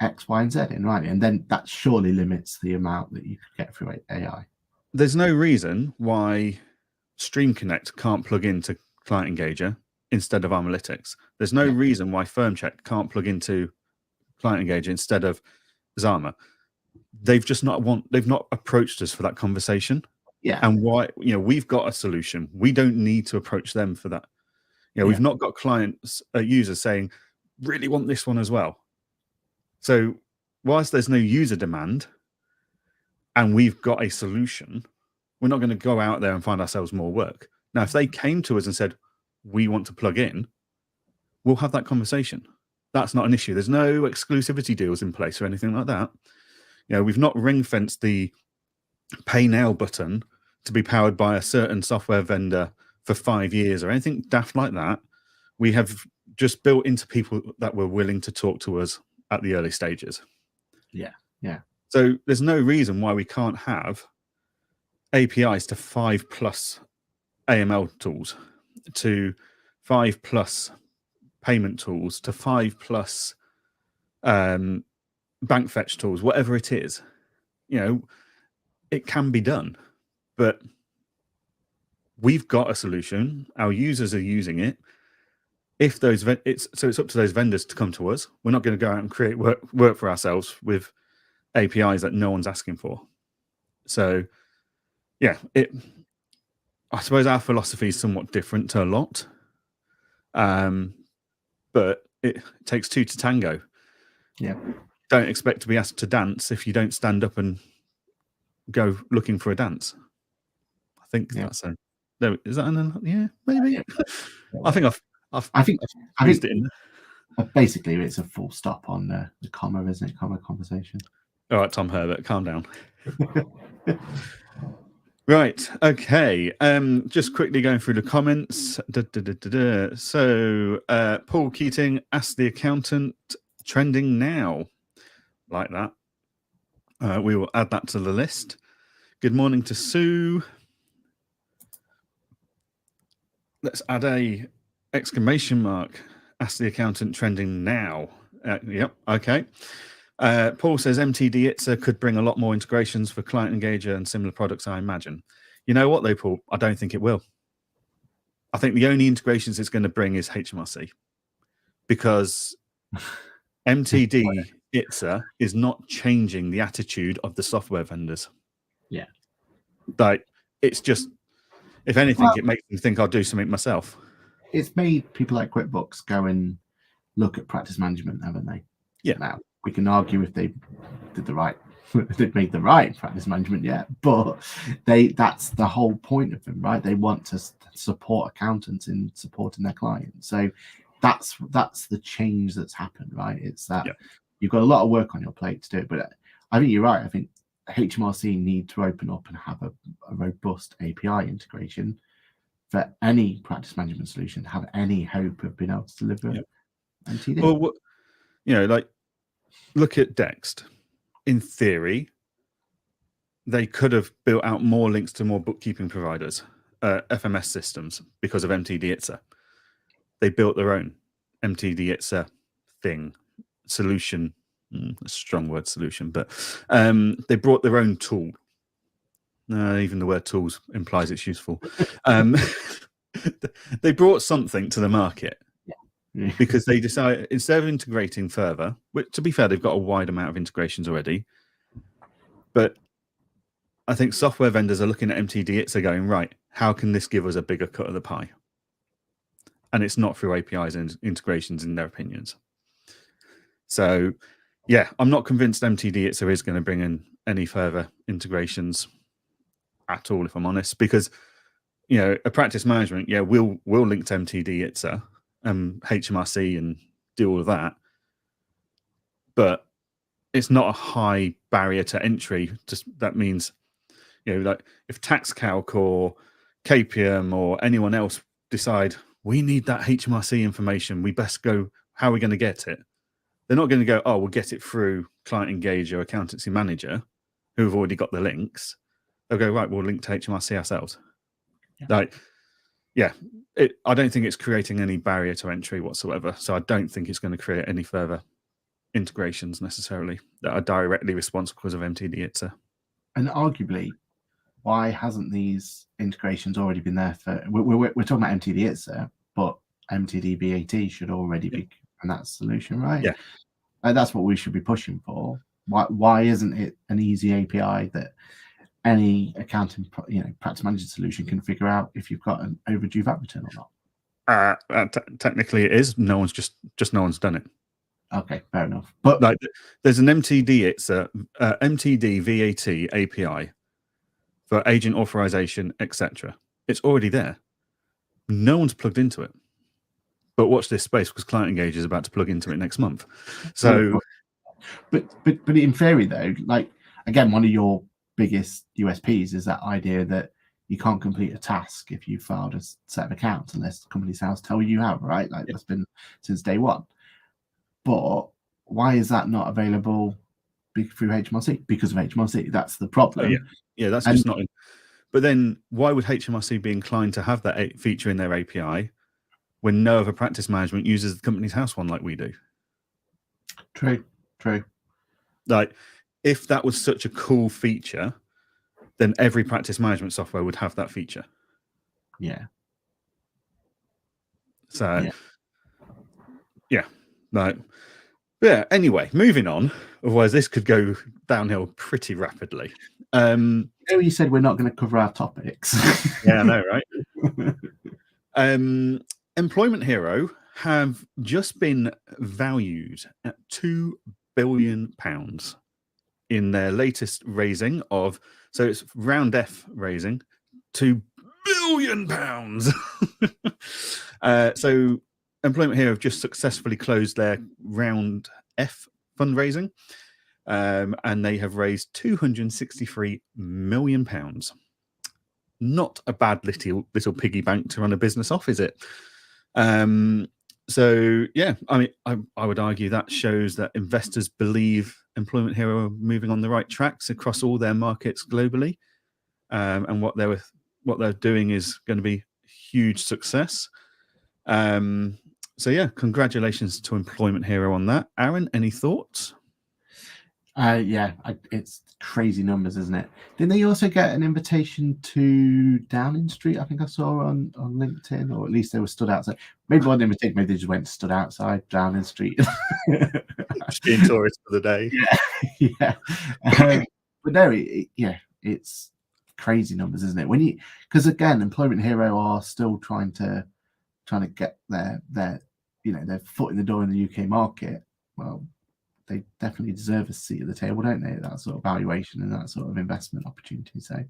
X, Y, and Z in, right? And then that surely limits the amount that you could get through AI. There's no reason why Stream Connect can't plug into Client Engager instead of Analytics. There's no reason why FirmCheck can't plug into Client Engager instead of Zama. They've just they've not approached us for that conversation. Yeah. And why, we've got a solution. We don't need to approach them for that. We've not got clients, users saying, really want this one as well. So whilst there's no user demand and we've got a solution, we're not going to go out there and find ourselves more work. Now, if they came to us and said, we want to plug in, we'll have that conversation. That's not an issue. There's no exclusivity deals in place or anything like that. We've not ring-fenced the pay now button to be powered by a certain software vendor for 5 years or anything daft like that. We have just built into people that were willing to talk to us at the early stages. Yeah. Yeah. So there's no reason why we can't have APIs to 5+ AML tools, to 5+ payment tools, to 5+ bank fetch tools, whatever it is. It can be done, but we've got a solution. Our users are using it. If those it's up to those vendors to come to us. We're not going to go out and create work for ourselves with APIs that no one's asking for. So, yeah, I suppose our philosophy is somewhat different to a lot, but it takes two to tango. Yeah. Don't expect to be asked to dance if you don't stand up and go looking for a dance. I think that's a. No, is that an? Maybe. Yeah. I think I've used it in. Basically, it's a full stop on the comma, isn't it? Comma conversation. All right, Tom Herbert, calm down. Right. Okay. Just quickly going through the comments. So, Paul Keating asked the accountant, trending now, like that. We will add that to the list. Good morning to Sue. Let's add a exclamation mark. Ask the accountant, trending now. Yep. Okay. Paul says MTD ITSA could bring a lot more integrations for Client Engager and similar products, I imagine. You know what, though, Paul? I don't think it will. I think the only integrations it's going to bring is HMRC, because MTD ITSA is not changing the attitude of the software vendors. Yeah. Like, it's just, if anything, it makes them think I'll do something myself. It's made people like QuickBooks go and look at practice management, haven't they? Yeah. Now, we can argue if they did they've made the right practice management yet, but that's the whole point of them, right? They want to support accountants in supporting their clients. So that's the change that's happened, right? It's that you've got a lot of work on your plate to do it, but I think you're right. I think HMRC need to open up and have a robust API integration for any practice management solution to have any hope of being able to deliver MTD. Well, like, look at Dext. In theory, they could have built out more links to more bookkeeping providers, FMS systems, because of MTD ITSA. They built their own MTD ITSA thing, solution, a strong word, solution, but they brought their own tool. Even the word tools implies it's useful. They brought something to the market because they decided, instead of integrating further, which, to be fair, they've got a wide amount of integrations already, but I think software vendors are looking at MTD ITSA going, right, how can this give us a bigger cut of the pie? And it's not through APIs and integrations, in their opinions. So, yeah, I'm not convinced MTD ITSA is going to bring in any further integrations at all, if I'm honest, because, you know, a practice management, yeah, we'll link to MTD ITSA, HMRC, and do all of that, but it's not a high barrier to entry. Just that means, you know, like if TaxCalc or KPM or anyone else decide we need that HMRC information, we best go, how are we going to get it? They're not going to go, oh, we'll get it through Client Engage or Accountancy Manager, who have already got the links. They'll go, right, we'll link to HMRC ourselves. Yeah. Like, yeah, I don't think it's creating any barrier to entry whatsoever. So I don't think it's going to create any further integrations necessarily that are directly responsible because of MTD ITSA. And arguably, why hasn't these integrations already been there for? We're talking about MTD ITSA, but MTD BAT should already be in that solution, right? Yeah, and that's what we should be pushing for. Why isn't it an easy API that any accounting, practice management solution can figure out if you've got an overdue VAT return or not? Technically, it is. No one's just no one's done it. Okay, fair enough. But like, there's an MTD. It's a MTD VAT API for agent authorization, etc. It's already there. No one's plugged into it. But watch this space, because Client Engage is about to plug into it next month. So, but in theory, though, like, again, one of your biggest USPs is that idea that you can't complete a task if you filed a set of accounts unless the company's house tell you have, right? Like, that's been since day one. But why is that not available through HMRC? Because of HMRC. That's the problem. Yeah, that's just not. But then why would HMRC be inclined to have that feature in their API when no other practice management uses the company's house one like we do? True. Like, if that was such a cool feature, then every practice management software would have that feature. Yeah. So, anyway, moving on. Otherwise, this could go downhill pretty rapidly. You said we're not going to cover our topics. Yeah, I know, right? Employment Hero have just been valued at £2 billion in their latest raising of, so it's round F raising, £2 billion. So Employment Hero have just successfully closed their round F fundraising, and they have raised £263 million. Not a bad little piggy bank to run a business off, is it? So yeah, I mean, I would argue that shows that investors believe Employment Hero are moving on the right tracks across all their markets globally, and what they're doing is going to be huge success. So yeah, congratulations to Employment Hero on that. Aaron, any thoughts? It's crazy numbers, isn't it? Didn't they also get an invitation to Downing Street? I think I saw on LinkedIn, or at least they were stood outside. Maybe one invitation, maybe they just went and stood outside Downing Street. Just being tourists for the day. Yeah. But no, it's crazy numbers, isn't it? Because again, Employment Hero are still trying to get their foot in the door in the UK market. Well, they definitely deserve a seat at the table, don't they? That sort of valuation and that sort of investment opportunity. So,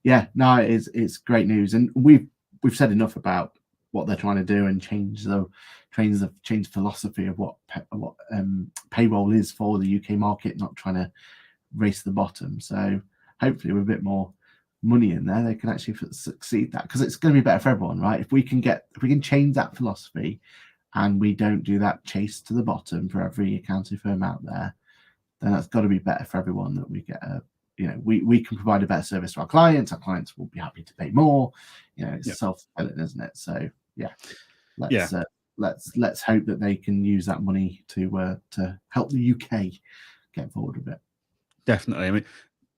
yeah, no, it's great news, and we've said enough about what they're trying to do and change the philosophy of what payroll is for the UK market, not trying to race the bottom. So, hopefully, with a bit more money in there, they can actually succeed that, because it's going to be better for everyone, right? If we can change that philosophy and we don't do that chase to the bottom for every accounting firm out there, then that's got to be better for everyone. That we get we can provide a better service to our clients. Our clients will be happy to pay more. It's self-fulfilling, isn't it? So let's hope that they can use that money to help the UK get forward with it. Definitely. I mean,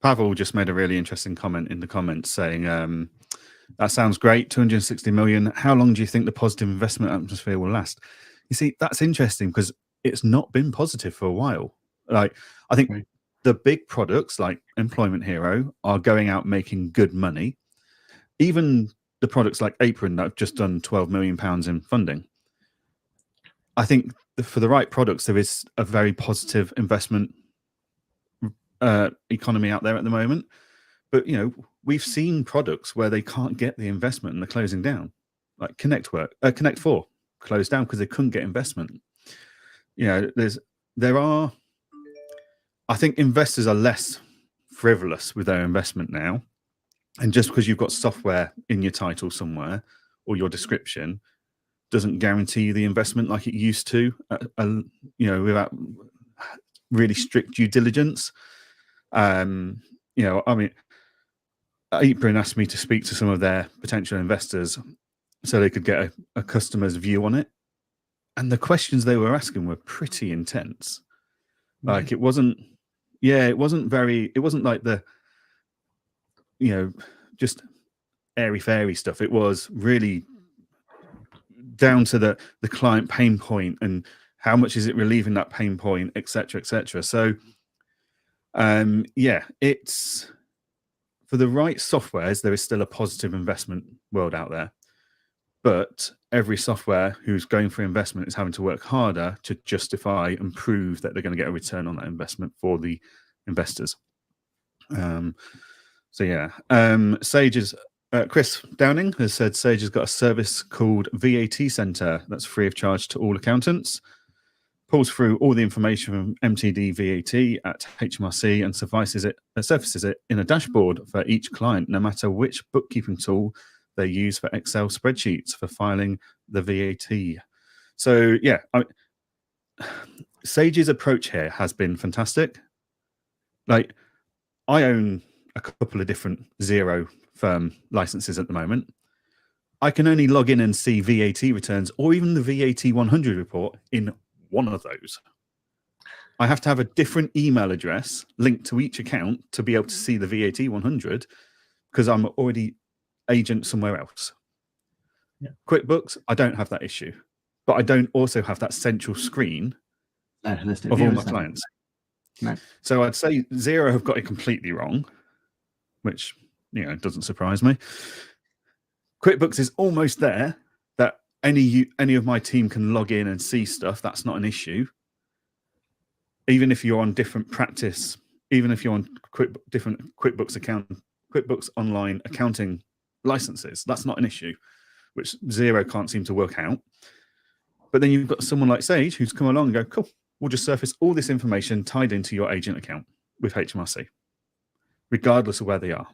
Pavel just made a really interesting comment in the comments saying, that sounds great, 260 million. How long do you think the positive investment atmosphere will last? You see, that's interesting because it's not been positive for a while. Like, I think the big products like Employment Hero are going out making good money. Even the products like Apron that have just done £12 million in funding. I think for the right products, there is a very positive investment economy out there at the moment. But, we've seen products where they can't get the investment and they're closing down. Like Connect 4 closed down because they couldn't get investment. I think investors are less frivolous with their investment now. And just because you've got software in your title somewhere or your description doesn't guarantee the investment like it used to, without really strict due diligence. I mean, Apron asked me to speak to some of their potential investors so they could get a customer's view on it. And the questions they were asking were pretty intense. Like it wasn't like the, just airy-fairy stuff. It was really down to the client pain point and how much is it relieving that pain point, et cetera, et cetera. So, it's for the right softwares, there is still a positive investment world out there. But every software who's going for investment is having to work harder to justify and prove that they're going to get a return on that investment for the investors. Sage's Chris Downing has said Sage has got a service called VAT Center that's free of charge to all accountants. Pulls through all the information from MTD VAT at HMRC and surfaces it in a dashboard for each client, no matter which bookkeeping tool they use for Excel spreadsheets for filing the VAT. So, Sage's approach here has been fantastic. Like, I own a couple of different Xero firm licenses at the moment. I can only log in and see VAT returns or even the VAT 100 report in one of those. I have to have a different email address linked to each account to be able to see the VAT 100 because I'm already agent somewhere else. QuickBooks, I don't have that issue, but I don't also have that central screen of all my clients. No. So I'd say Xero have got it completely wrong, which doesn't surprise me. QuickBooks is almost there that any of my team can log in and see stuff. That's not an issue. Even if you're on different practice, even if you're on different QuickBooks online accounting licenses, that's not an issue, which Xero can't seem to work out. But then you've got someone like Sage who's come along and go, cool, we'll just surface all this information tied into your agent account with HMRC, regardless of where they are.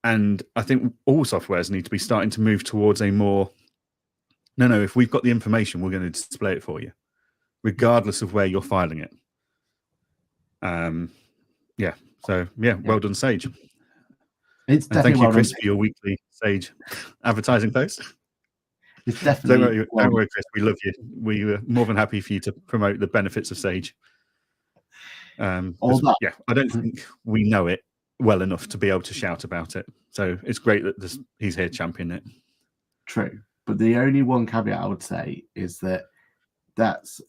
And I think all softwares need to be starting to move towards a more, if we've got the information, we're going to display it for you, regardless of where you're filing it. Well done, Sage. It's definitely thank you, Chris, for your weekly Sage advertising post. It's definitely don't worry, Chris. We love you. We were more than happy for you to promote the benefits of Sage. I don't think we know it well enough to be able to shout about it. So it's great that he's here championing it. True. But the only one caveat I would say is that's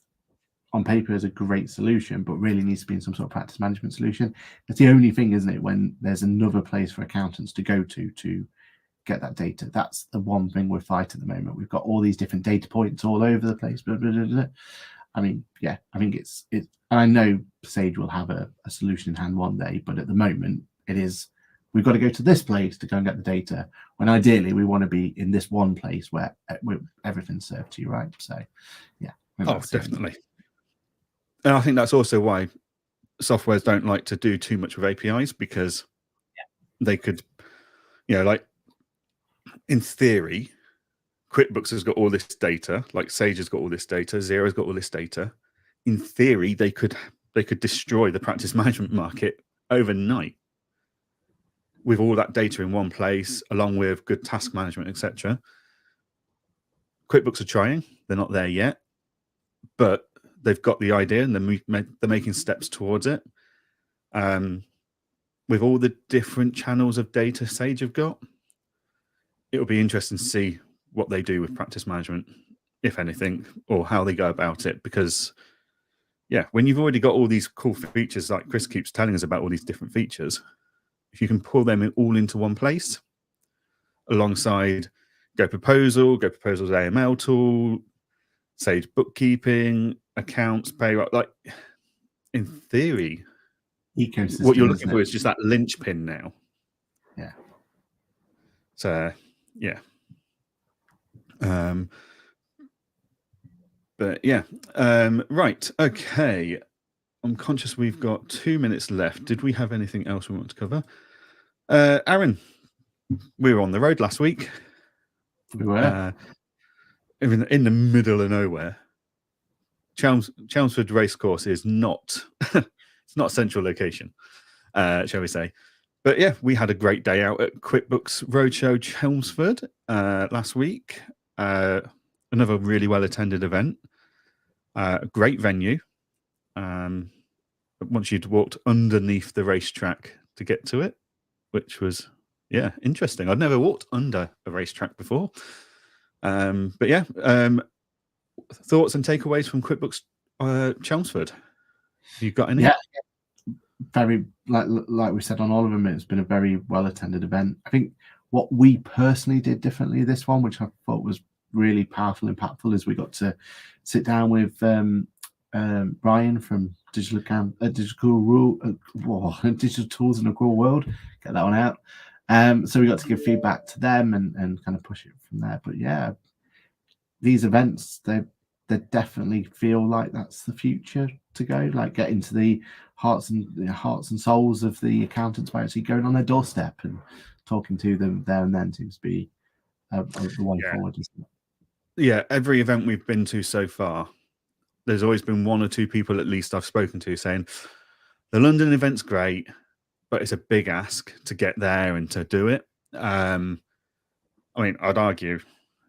on paper is a great solution, but really needs to be in some sort of practice management solution. That's the only thing, isn't it? When there's another place for accountants to go to get that data. That's the one thing we're fighting at the moment. We've got all these different data points all over the place. Blah, blah, blah, blah. I mean, I think it's. And I know Sage will have a solution in hand one day, but at the moment, it is. We've got to go to this place to go and get the data. When ideally, we want to be in this one place where everything's served to you, right? So, definitely. And I think that's also why softwares don't like to do too much with APIs, because they could, like in theory, QuickBooks has got all this data, like Sage has got all this data, Xero's got all this data. In theory, they could destroy the practice management market overnight with all that data in one place, along with good task management, etc. QuickBooks are trying; they're not there yet, but they've got the idea and they're making steps towards it. With all the different channels of data Sage have got, it'll be interesting to see what they do with practice management, if anything, or how they go about it. Because, yeah, when you've already got all these cool features, like Chris keeps telling us about all these different features, if you can pull them all into one place, alongside GoProposal's AML tool, Sage bookkeeping, accounts, payroll, like in theory, ecosystem. What you're looking for is just that linchpin now. Yeah. So yeah. But yeah. Right. Okay. I'm conscious we've got 2 minutes left. Did we have anything else we want to cover? Aaron, we were on the road last week. We were. In the middle of nowhere. Chelmsford Racecourse is not it's not a central location, shall we say. But yeah, we had a great day out at QuickBooks Roadshow Chelmsford last week. Another really well attended event. Great venue. Once you'd walked underneath the racetrack to get to it, which was interesting. I'd never walked under a racetrack before. But yeah, thoughts and takeaways from QuickBooks Chelmsford? Have you got any? Yeah, very like we said on all of them, it's been a very well attended event. I think what we personally did differently this one, which I thought was really powerful, impactful, is we got to sit down with Brian from Digital Tools in a Cool World. Get that one out. So we got to give feedback to them and kind of push it from there. But yeah, these events, they definitely feel like that's the future to go. Like get into the hearts and souls of the accountants by actually going on their doorstep and talking to them there and then seems to be the way forward, isn't it? Yeah, every event we've been to so far, there's always been one or two people at least I've spoken to saying the London event's great, but it's a big ask to get there and to do it. I mean, I'd argue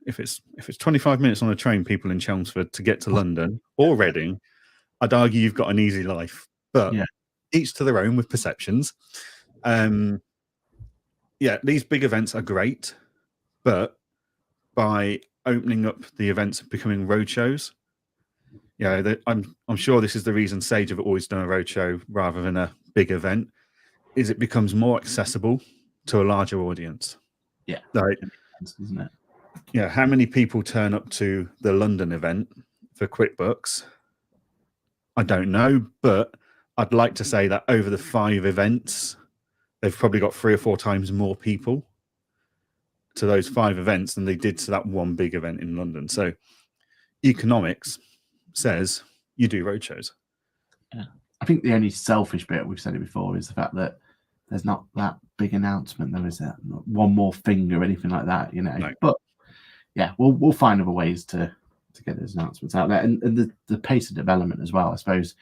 if it's 25 minutes on a train, people in Chelmsford to get to London or Reading, I'd argue you've got an easy life. But each to their own with perceptions. Yeah, these big events are great, but by opening up the events and becoming roadshows, I'm sure this is the reason Sage have always done a roadshow rather than a big event, is it becomes more accessible to a larger audience. Yeah, like, isn't it? Yeah, how many people turn up to the London event for QuickBooks? I don't know, but I'd like to say that over the 5 events, they've probably got 3 or 4 times more people to those 5 events than they did to that one big event in London. So economics says you do roadshows. Yeah. I think the only selfish bit, we've said it before, is the fact that there's not that big announcement. There is one more thing or anything like that, No. But yeah, we'll find other ways to get those announcements out there, and the pace of development as well. I suppose,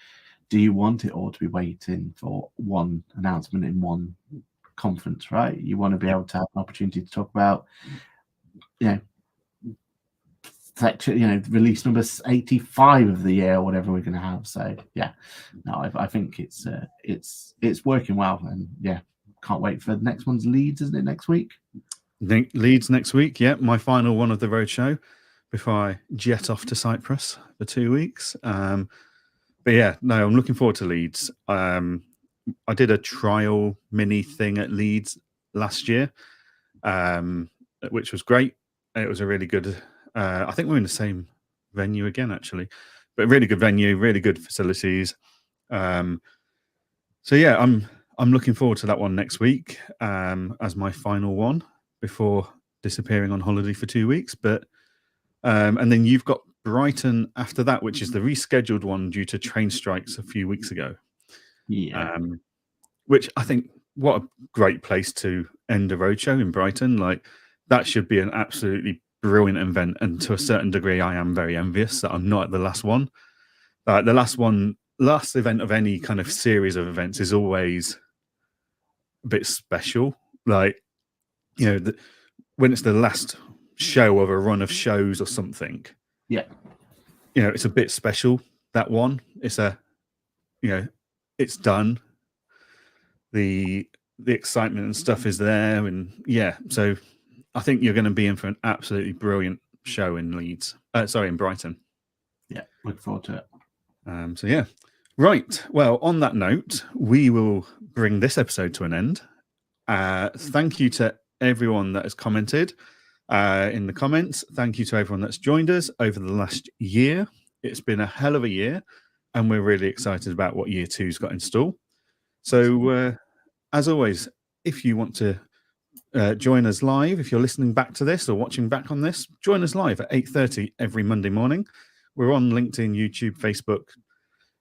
do you want it all to be waiting for one announcement in one conference, right? You want to be able to have an opportunity to talk about, release number 85 of the year or whatever we're going to have. So yeah, no, I think it's working well, and yeah, can't wait for the next one's Leeds, isn't it, next week? Leeds next week, yeah, my final one of the roadshow before I jet off to Cyprus for 2 weeks. But yeah, no, I'm looking forward to Leeds. I did a trial mini thing at Leeds last year, which was great. It was a really good, I think we're in the same venue again, actually, but really good venue, really good facilities. So yeah, I'm looking forward to that one next week as my final one before disappearing on holiday for 2 weeks. But and then you've got Brighton after that, which is the rescheduled one due to train strikes a few weeks ago. Yeah. Which I think, what a great place to end a roadshow in Brighton. Like, that should be an absolutely brilliant event, and to a certain degree, I am very envious that I'm not at the last one. The last event of any kind of series of events is always a bit special. Like, when it's the last show of a run of shows or something. Yeah. It's a bit special, that one. It's it's done. The excitement and stuff is there, and so I think you're going to be in for an absolutely brilliant show in in Brighton. Yeah, look forward to it. So yeah, right. Well, on that note, we will bring this episode to an end. Thank you to everyone that has commented in the comments. Thank you to everyone that's joined us over the last year. It's been a hell of a year, and we're really excited about what year two's got in store. So, as always, if you want to join us live, if you're listening back to this or watching back on this, join us live at 8:30 every Monday morning. We're on LinkedIn, YouTube, Facebook,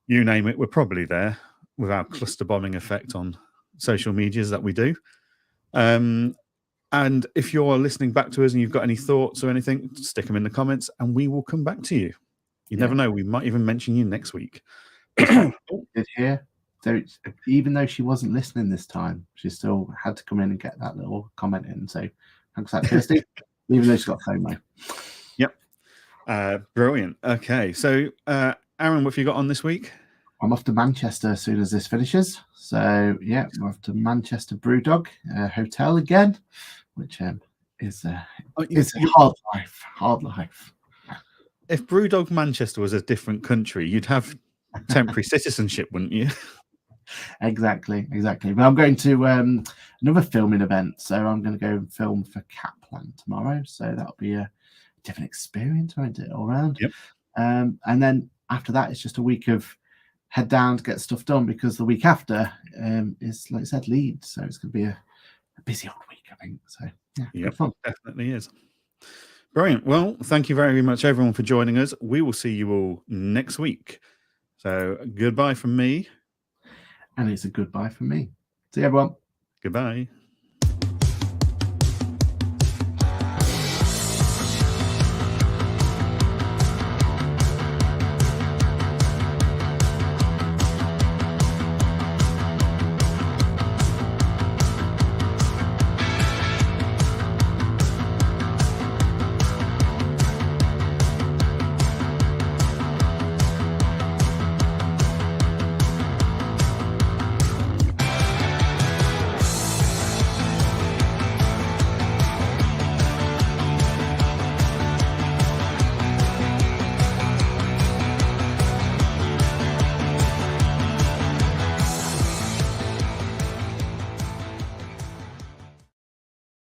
you name it. We're probably there with our cluster bombing effect on social medias that we do. And if you're listening back to us and you've got any thoughts or anything, stick them in the comments and we will come back to you. You never know. We might even mention you next week. Did hear. So even though she wasn't listening this time, she still had to come in and get that little comment in. So thanks for that, Kirsty. Even though she's got FOMO. Yep. Brilliant. Okay. So, Aaron, what have you got on this week? I'm off to Manchester as soon as this finishes. So, yeah, we're off to Manchester Brewdog Hotel again, which is a hard life. If Brewdog Manchester was a different country, you'd have temporary citizenship, wouldn't you? Exactly. But I'm going to another filming event. So I'm going to go and film for Kaplan tomorrow. So that'll be a different experience, won't it, all around? Yep. And then after that, it's just a week of head down to get stuff done, because the week after is, like I said, Leeds. So it's going to be a busy old week, I think. So yeah, fun. Definitely is. Brilliant. Well, thank you very much, everyone, for joining us. We will see you all next week. So goodbye from me. And it's a goodbye from me. See you, everyone. Goodbye.